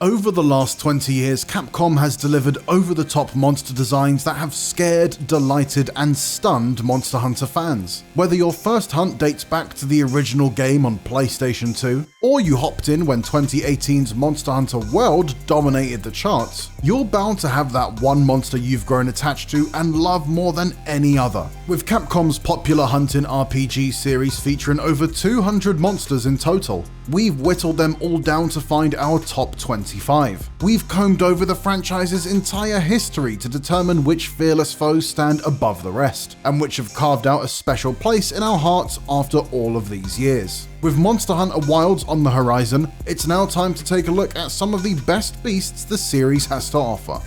Over the last 20 years, Capcom has delivered over-the-top monster designs that have scared, delighted, and stunned Monster Hunter fans. Whether your first hunt dates back to the original game on PlayStation 2, or you hopped in when 2018's Monster Hunter World dominated the charts, you're bound to have that one monster you've grown attached to and love more than any other. With Capcom's popular hunting RPG series featuring over 200 monsters in total, we've whittled them all down to find our top 25. We've combed over the franchise's entire history to determine which fearless foes stand above the rest, and which have carved out a special place in our hearts after all of these years. With Monster Hunter Wilds on the horizon, it's now time to take a look at some of the best beasts the series has to offer.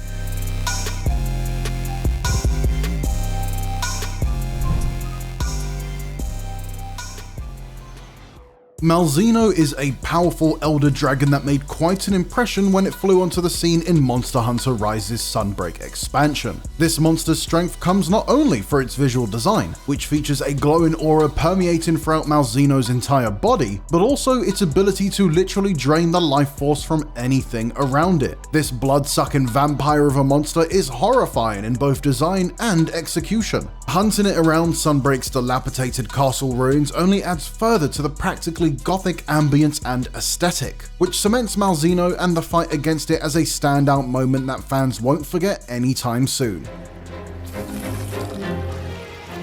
Malzeno is a powerful elder dragon that made quite an impression when it flew onto the scene in Monster Hunter Rise's Sunbreak expansion. This monster's strength comes not only for its visual design, which features a glowing aura permeating throughout Malzeno's entire body, but also its ability to literally drain the life force from anything around it. This blood-sucking vampire of a monster is horrifying in both design and execution. Hunting it around Sunbreak's dilapidated castle ruins only adds further to the practically gothic ambience and aesthetic, which cements Malzeno and the fight against it as a standout moment that fans won't forget anytime soon.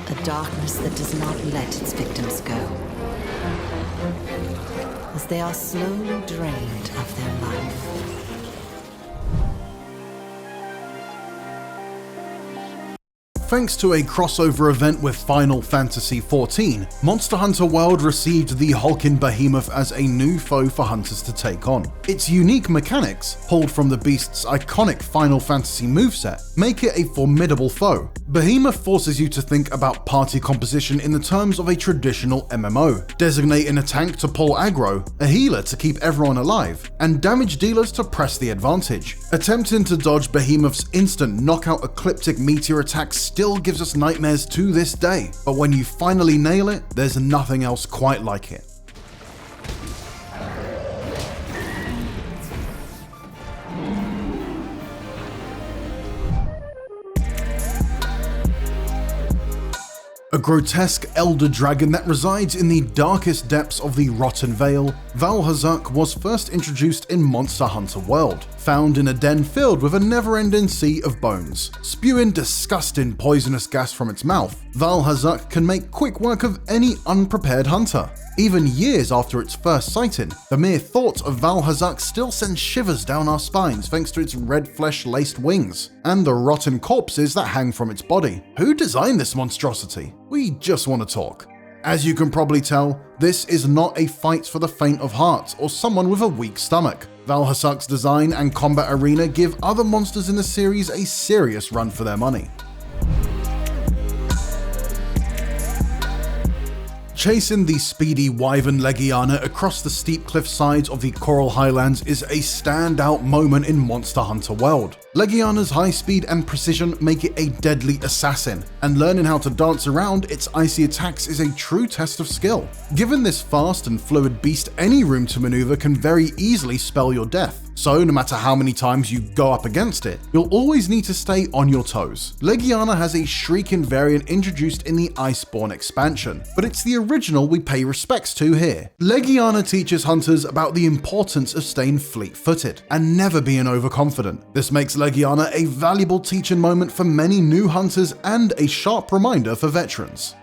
A darkness that does not let its victims go, as they are slowly drained of their life. Thanks to a crossover event with Final Fantasy XIV, Monster Hunter World received the hulking behemoth as a new foe for hunters to take on. Its unique mechanics, pulled from the beast's iconic Final Fantasy moveset, make it a formidable foe. Behemoth forces you to think about party composition in the terms of a traditional MMO, designating a tank to pull aggro, a healer to keep everyone alive, and damage dealers to press the advantage. Attempting to dodge Behemoth's instant knockout ecliptic meteor attacks still gives us nightmares to this day, but when you finally nail it, there's nothing else quite like it. A grotesque elder dragon that resides in the darkest depths of the Rotten Vale, Valhazak was first introduced in Monster Hunter World. Found in a den filled with a never-ending sea of bones, spewing disgusting poisonous gas from its mouth, Valhazak can make quick work of any unprepared hunter. Even years after its first sighting, the mere thought of Valhazak still sends shivers down our spines thanks to its red flesh-laced wings, and the rotten corpses that hang from its body. Who designed this monstrosity? We just want to talk. As you can probably tell, this is not a fight for the faint of heart or someone with a weak stomach. Valhazak's design and combat arena give other monsters in the series a serious run for their money. Chasing the speedy wyvern Legiana across the steep cliff sides of the Coral Highlands is a standout moment in Monster Hunter World. Legiana's high speed and precision make it a deadly assassin, and learning how to dance around its icy attacks is a true test of skill. Given this fast and fluid beast any room to maneuver can very easily spell your death. So no matter how many times you go up against it, you'll always need to stay on your toes. Legiana has a shrieking variant introduced in the Iceborne expansion, but it's the original we pay respects to here. Legiana teaches hunters about the importance of staying fleet-footed and never being overconfident. This makes Legiana a valuable teaching moment for many new hunters and a sharp reminder for veterans.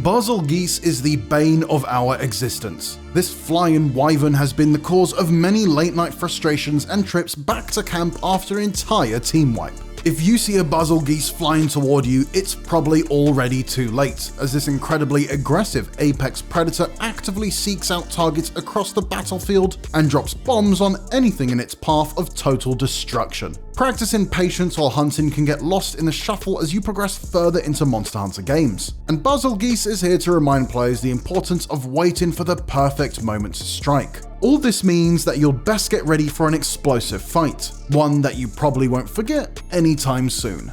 Bazelgeuse is the bane of our existence. This flying wyvern has been the cause of many late-night frustrations and trips back to camp after an entire team wipe. If you see a Bazelgeuse flying toward you, it's probably already too late, as this incredibly aggressive apex predator actively seeks out targets across the battlefield and drops bombs on anything in its path of total destruction. Practicing patience while hunting can get lost in the shuffle as you progress further into Monster Hunter games, and Bazelgeuse is here to remind players the importance of waiting for the perfect moment to strike. All this means that you'll best get ready for an explosive fight, one that you probably won't forget anytime soon.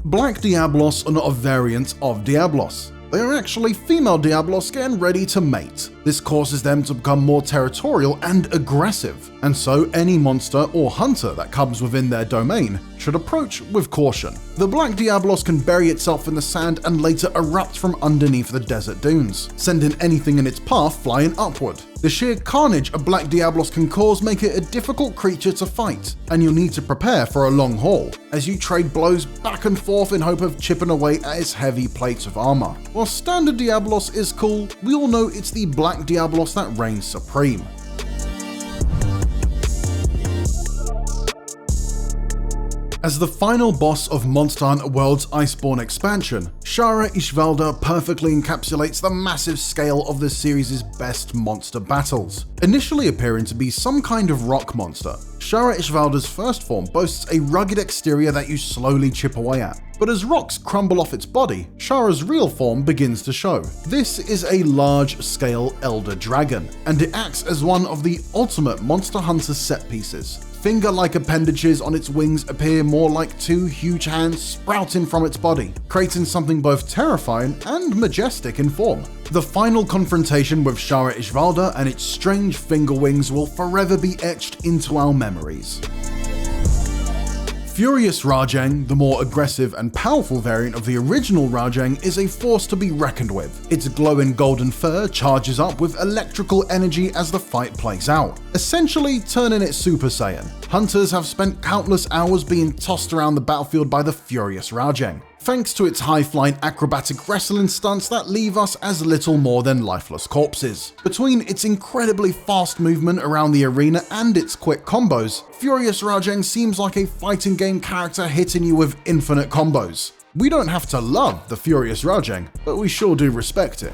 Black Diablos are not a variant of Diablos. They are actually female Diablos getting ready to mate. This causes them to become more territorial and aggressive, and so any monster or hunter that comes within their domain should approach with caution. The Black Diablos can bury itself in the sand and later erupt from underneath the desert dunes, sending anything in its path flying upward. The sheer carnage a Black Diablos can cause make it a difficult creature to fight, and you'll need to prepare for a long haul, as you trade blows back and forth in hope of chipping away at its heavy plates of armor. While standard Diablos is cool, we all know it's the Black Diablos that reigns supreme. As the final boss of Monster Hunter World's Iceborne expansion, Shara Ishvalda perfectly encapsulates the massive scale of the series' best monster battles. Initially appearing to be some kind of rock monster, Shara Ishvalda's first form boasts a rugged exterior that you slowly chip away at. But as rocks crumble off its body, Shara's real form begins to show. This is a large-scale Elder Dragon, and it acts as one of the ultimate Monster Hunter set pieces. Finger-like appendages on its wings appear more like two huge hands sprouting from its body, creating something both terrifying and majestic in form. The final confrontation with Shara Ishvalda and its strange finger wings will forever be etched into our memories. Furious Rajang, the more aggressive and powerful variant of the original Rajang, is a force to be reckoned with. Its glowing golden fur charges up with electrical energy as the fight plays out, essentially turning it Super Saiyan. Hunters have spent countless hours being tossed around the battlefield by the Furious Rajang, thanks to its high-flying acrobatic wrestling stunts that leave us as little more than lifeless corpses. Between its incredibly fast movement around the arena and its quick combos, Furious Rajang seems like a fighting game character hitting you with infinite combos. We don't have to love the Furious Rajang, but we sure do respect it.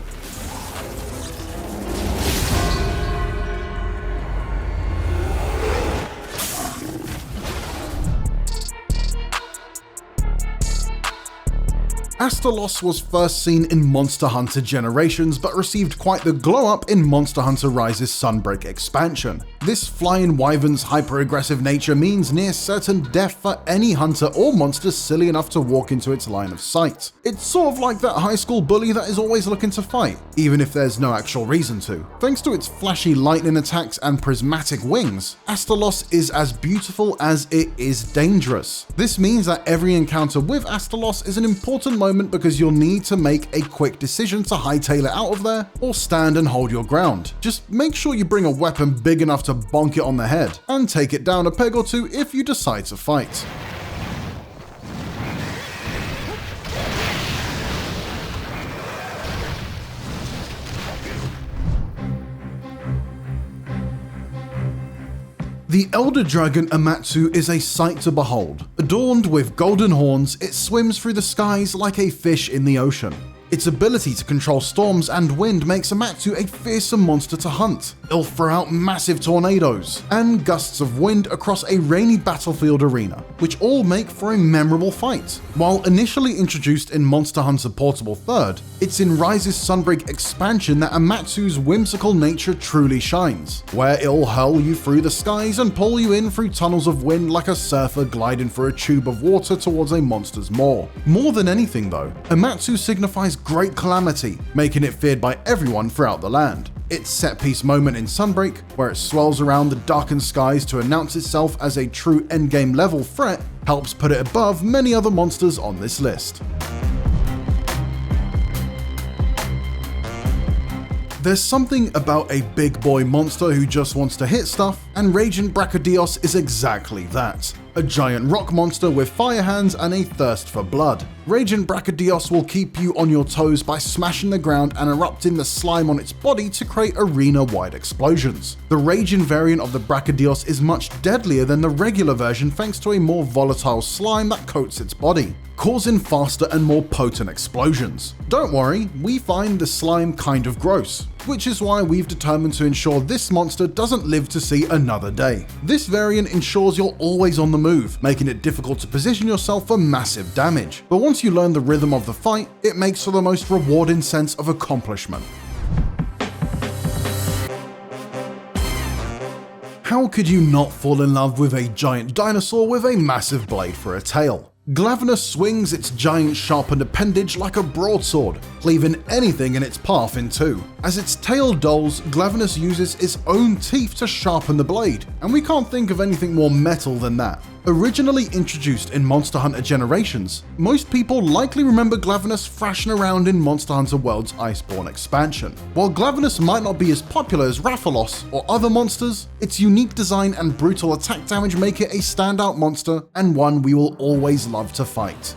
Astalos was first seen in Monster Hunter Generations, but received quite the glow-up in Monster Hunter Rise's Sunbreak expansion. This flying wyvern's hyper-aggressive nature means near certain death for any hunter or monster silly enough to walk into its line of sight. It's sort of like that high school bully that is always looking to fight, even if there's no actual reason to. Thanks to its flashy lightning attacks and prismatic wings, Astalos is as beautiful as it is dangerous. This means that every encounter with Astalos is an important moment because you'll need to make a quick decision to hightail it out of there or stand and hold your ground. Just make sure you bring a weapon big enough to bonk it on the head, and take it down a peg or two if you decide to fight. The Elder Dragon Amatsu is a sight to behold. Adorned with golden horns, it swims through the skies like a fish in the ocean. Its ability to control storms and wind makes Amatsu a fearsome monster to hunt. It'll throw out massive tornadoes and gusts of wind across a rainy battlefield arena, which all make for a memorable fight. While initially introduced in Monster Hunter Portable 3rd, it's in Rise's Sunbreak expansion that Amatsu's whimsical nature truly shines, where it'll hurl you through the skies and pull you in through tunnels of wind like a surfer gliding through a tube of water towards a monster's maw. More than anything though, Amatsu signifies great calamity, making it feared by everyone throughout the land. Its set-piece moment in Sunbreak, where it swirls around the darkened skies to announce itself as a true endgame level threat, helps put it above many other monsters on this list. There's something about a big boy monster who just wants to hit stuff, and Raging Brachadios is exactly that. A giant rock monster with fire hands and a thirst for blood. Raging Brachadios will keep you on your toes by smashing the ground and erupting the slime on its body to create arena-wide explosions. The Raging variant of the Brachadios is much deadlier than the regular version thanks to a more volatile slime that coats its body, causing faster and more potent explosions. Don't worry, we find the slime kind of gross. which is why we've determined to ensure this monster doesn't live to see another day. This variant ensures you're always on the move, making it difficult to position yourself for massive damage. But once you learn the rhythm of the fight, it makes for the most rewarding sense of accomplishment. How could you not fall in love with a giant dinosaur with a massive blade for a tail? Glavenus swings its giant sharpened appendage like a broadsword, cleaving anything in its path in two. As its tail dulls, Glavenus uses its own teeth to sharpen the blade, and we can't think of anything more metal than that. Originally introduced in Monster Hunter Generations, most people likely remember Glavenus thrashing around in Monster Hunter World's Iceborne expansion. While Glavenus might not be as popular as Rathalos or other monsters, its unique design and brutal attack damage make it a standout monster and one we will always love to fight.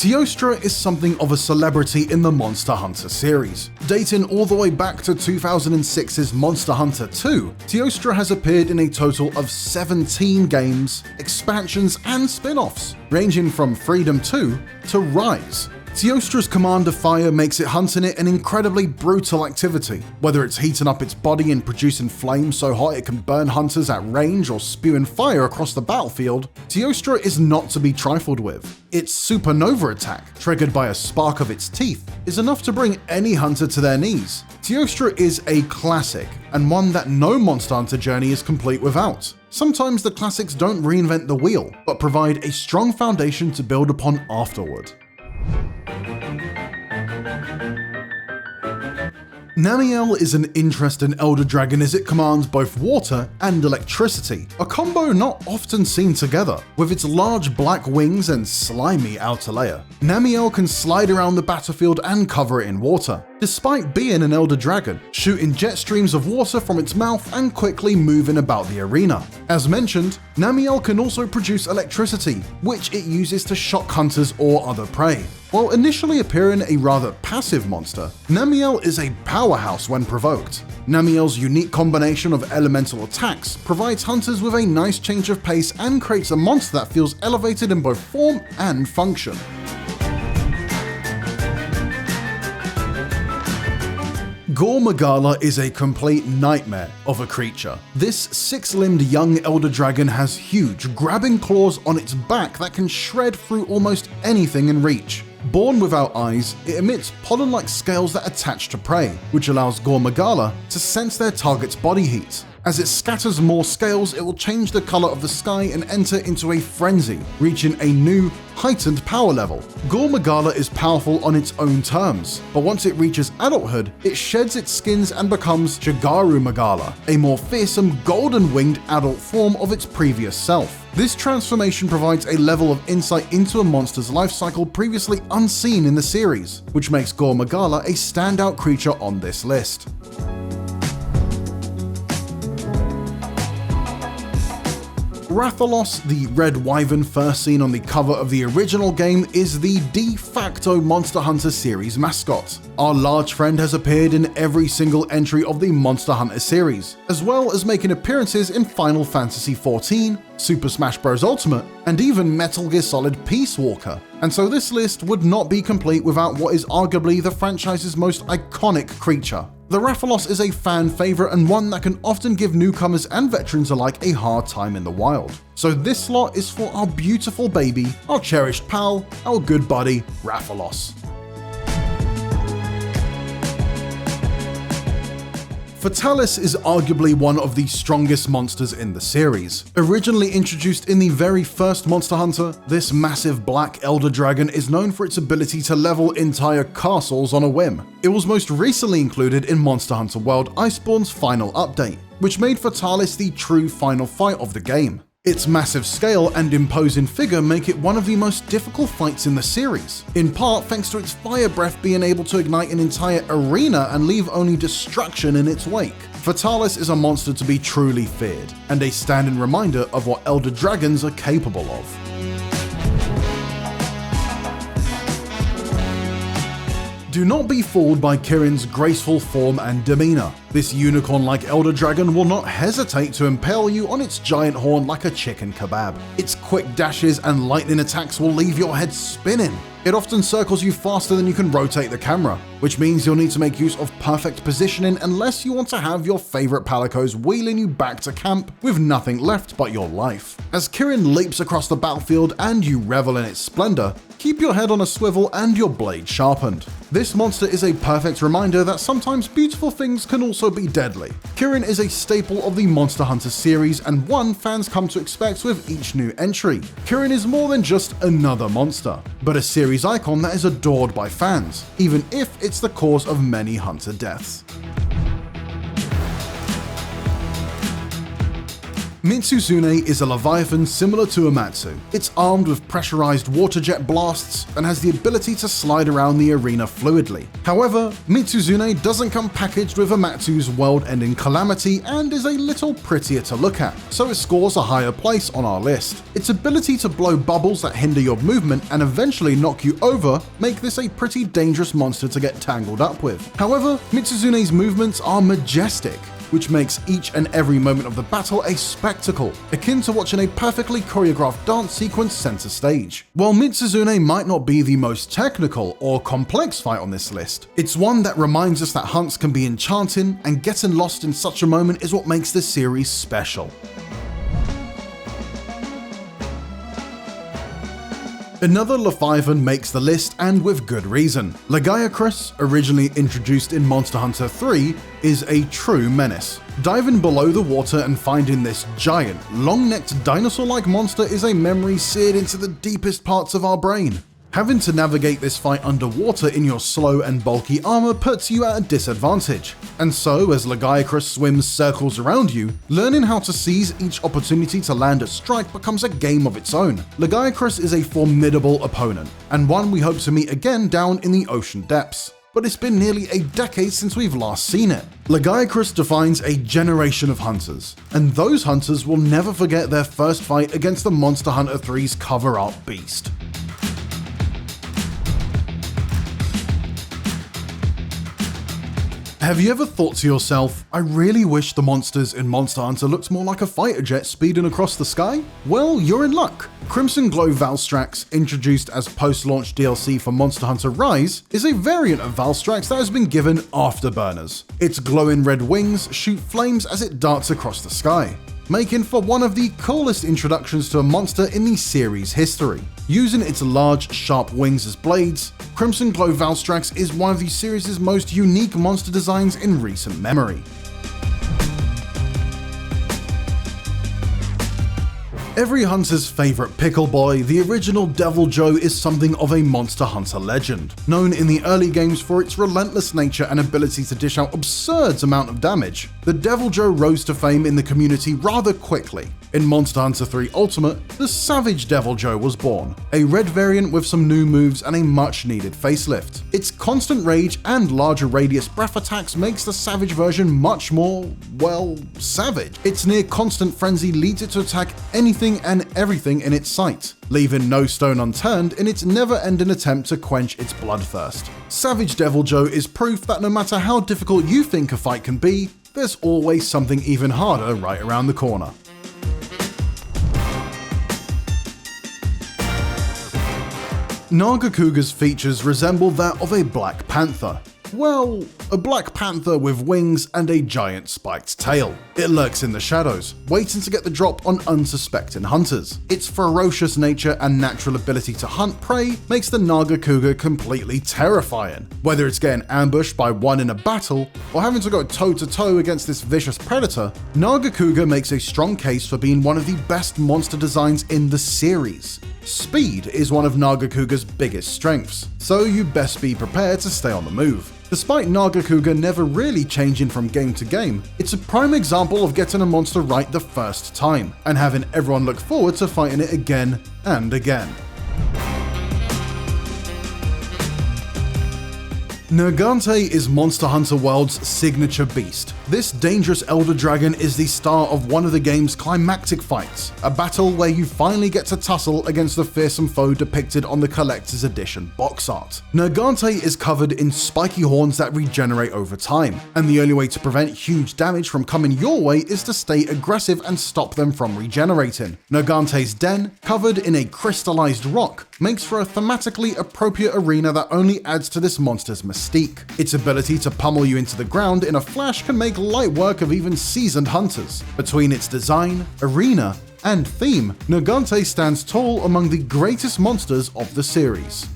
Teostra is something of a celebrity in the Monster Hunter series. Dating all the way back to 2006's Monster Hunter 2, Teostra has appeared in a total of 17 games, expansions, and spin-offs, ranging from Freedom 2 to Rise. Teostra's command of fire makes it hunting it an incredibly brutal activity. Whether it's heating up its body and producing flames so hot it can burn hunters at range or spewing fire across the battlefield, Teostra is not to be trifled with. Its supernova attack, triggered by a spark of its teeth, is enough to bring any hunter to their knees. Teostra is a classic, and one that no Monster Hunter journey is complete without. Sometimes the classics don't reinvent the wheel, but provide a strong foundation to build upon afterward. Namielle is an interesting elder dragon as it commands both water and electricity, a combo not often seen together. With its large black wings and slimy outer layer, Namielle can slide around the battlefield and cover it in water, despite being an elder dragon, shooting jet streams of water from its mouth and quickly moving about the arena. As mentioned, Namielle can also produce electricity, which it uses to shock hunters or other prey. While initially appearing a rather passive monster, Namielle is a powerhouse when provoked. Namielle's unique combination of elemental attacks provides hunters with a nice change of pace and creates a monster that feels elevated in both form and function. Gore Magala is a complete nightmare of a creature. This six-limbed young elder dragon has huge, grabbing claws on its back that can shred through almost anything in reach. Born without eyes, it emits pollen-like scales that attach to prey, which allows Gore Magala to sense their target's body heat. As it scatters more scales, it will change the color of the sky and enter into a frenzy, reaching a new, heightened power level. Gore Magala is powerful on its own terms, but once it reaches adulthood, it sheds its skins and becomes Jagaru Magala, a more fearsome golden-winged adult form of its previous self. This transformation provides a level of insight into a monster's life cycle previously unseen in the series, which makes Gore Magala a standout creature on this list. Rathalos, the red wyvern first seen on the cover of the original game, is the de facto Monster Hunter series mascot. Our large friend has appeared in every single entry of the Monster Hunter series, as well as making appearances in Final Fantasy XIV, Super Smash Bros. Ultimate, and even Metal Gear Solid Peace Walker. And so this list would not be complete without what is arguably the franchise's most iconic creature. The Rathalos is a fan favorite and one that can often give newcomers and veterans alike a hard time in the wild. So this slot is for our beautiful baby, our cherished pal, our good buddy, Rathalos. Fatalis is arguably one of the strongest monsters in the series. Originally introduced in the very first Monster Hunter, this massive black elder dragon is known for its ability to level entire castles on a whim. It was most recently included in Monster Hunter World Iceborne's final update, which made Fatalis the true final fight of the game. Its massive scale and imposing figure make it one of the most difficult fights in the series, in part thanks to its fire breath being able to ignite an entire arena and leave only destruction in its wake. Fatalis is a monster to be truly feared, and a standing reminder of what elder dragons are capable of. Do not be fooled by Kirin's graceful form and demeanor. This unicorn-like elder dragon will not hesitate to impale you on its giant horn like a chicken kebab. Its quick dashes and lightning attacks will leave your head spinning. It often circles you faster than you can rotate the camera, which means you'll need to make use of perfect positioning unless you want to have your favorite palicos wheeling you back to camp with nothing left but your life. As Kirin leaps across the battlefield and you revel in its splendor, keep your head on a swivel and your blade sharpened. This monster is a perfect reminder that sometimes beautiful things can also be deadly. Kirin is a staple of the Monster Hunter series and one fans come to expect with each new entry. Kirin is more than just another monster, but a series icon that is adored by fans, even if it's the cause of many hunter deaths. Mitsuzune is a leviathan similar to Amatsu. It's armed with pressurized water jet blasts and has the ability to slide around the arena fluidly. However, Mitsuzune doesn't come packaged with Amatsu's world-ending calamity and is a little prettier to look at, so it scores a higher place on our list. Its ability to blow bubbles that hinder your movement and eventually knock you over make this a pretty dangerous monster to get tangled up with. However, Mitsuzune's movements are majestic, which makes each and every moment of the battle a spectacle, akin to watching a perfectly choreographed dance sequence center stage. While Mitsuzune might not be the most technical or complex fight on this list, it's one that reminds us that hunts can be enchanting, and getting lost in such a moment is what makes this series special. Another Leviathan makes the list, and with good reason. Lagiacrus, originally introduced in Monster Hunter 3, is a true menace. Diving below the water and finding this giant, long-necked dinosaur-like monster is a memory seared into the deepest parts of our brain. Having to navigate this fight underwater in your slow and bulky armor puts you at a disadvantage. And so, as Lagiacrus swims circles around you, learning how to seize each opportunity to land a strike becomes a game of its own. Lagiacrus is a formidable opponent, and one we hope to meet again down in the ocean depths. But it's been nearly a decade since we've last seen it. Lagiacrus defines a generation of hunters, and those hunters will never forget their first fight against the Monster Hunter 3's cover art beast. Have you ever thought to yourself, I really wish the monsters in Monster Hunter looked more like a fighter jet speeding across the sky? Well, you're in luck. Crimson Glow Valstrax, introduced as post-launch DLC for Monster Hunter Rise, is a variant of Valstrax that has been given afterburners. Its glowing red wings shoot flames as it darts across the sky, making for one of the coolest introductions to a monster in the series' history. Using its large, sharp wings as blades, Crimson Glow Valstrax is one of the series' most unique monster designs in recent memory. Every hunter's favourite pickle boy, the original Devil Joe is something of a Monster Hunter legend, known in the early games for its relentless nature and ability to dish out absurd amount of damage. The Devil Joe rose to fame in the community rather quickly. In Monster Hunter 3 Ultimate, the Savage Devil Joe was born, a red variant with some new moves and a much needed facelift. Its constant rage and larger radius breath attacks makes the Savage version much more, well, savage. Its near constant frenzy leads it to attack anything and everything in its sight, leaving no stone unturned in its never-ending attempt to quench its bloodthirst. Savage Devil Joe is proof that no matter how difficult you think a fight can be, there's always something even harder right around the corner. Nergigante features resemble that of a Black Panther. Well, a Black Panther with wings and a giant spiked tail. It lurks in the shadows, waiting to get the drop on unsuspecting hunters. Its ferocious nature and natural ability to hunt prey makes the Nergigante completely terrifying. Whether it's getting ambushed by one in a battle, or having to go toe-to-toe against this vicious predator, Nergigante makes a strong case for being one of the best monster designs in the series. Speed is one of Nergigante's biggest strengths, so you best be prepared to stay on the move. Despite Nergigante never really changing from game to game, it's a prime example of getting a monster right the first time, and having everyone look forward to fighting it again and again. Nergigante is Monster Hunter World's signature beast, This dangerous elder dragon is the star of one of the game's climactic fights, a battle where you finally get to tussle against the fearsome foe depicted on the collector's edition box art. Nergigante is covered in spiky horns that regenerate over time, and the only way to prevent huge damage from coming your way is to stay aggressive and stop them from regenerating. Nergigante's den, covered in a crystallized rock, makes for a thematically appropriate arena that only adds to this monster's mystique. Its ability to pummel you into the ground in a flash can make light work of even seasoned hunters. Between its design, arena, and theme, Nergigante stands tall among the greatest monsters of the series.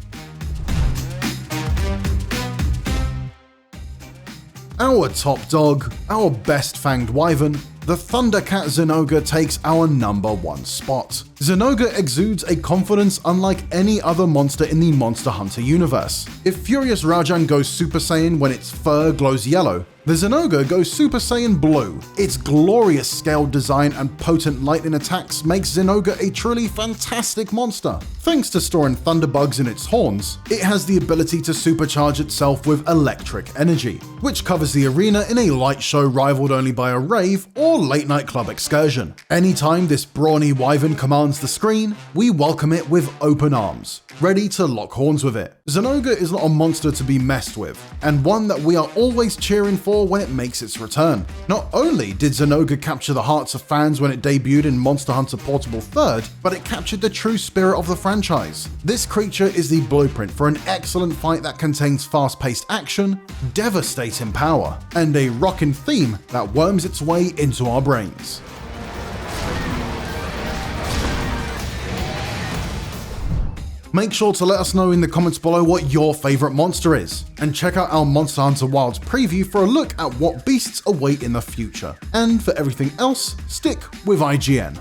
Our top dog, our best fanged wyvern, the Thundercat Zinogre takes our number 1 spot. Zinogre exudes a confidence unlike any other monster in the Monster Hunter universe. If Furious Rajan goes Super Saiyan when its fur glows yellow, the Zinogre goes Super Saiyan Blue. Its glorious scaled design and potent lightning attacks makes Zinogre a truly fantastic monster. Thanks to storing thunderbugs in its horns, it has the ability to supercharge itself with electric energy, which covers the arena in a light show rivaled only by a rave or late night club excursion. Anytime this brawny wyvern commands the screen, we welcome it with open arms, ready to lock horns with it. Zinogre is not a monster to be messed with, and one that we are always cheering for when it makes its return. Not only did Zinogre capture the hearts of fans when it debuted in Monster Hunter Portable 3rd, but it captured the true spirit of the franchise. This creature is the blueprint for an excellent fight that contains fast-paced action, devastating power, and a rockin' theme that worms its way into our brains. Make sure to let us know in the comments below what your favourite monster is, and check out our Monster Hunter Wilds preview for a look at what beasts await in the future. And for everything else, stick with IGN.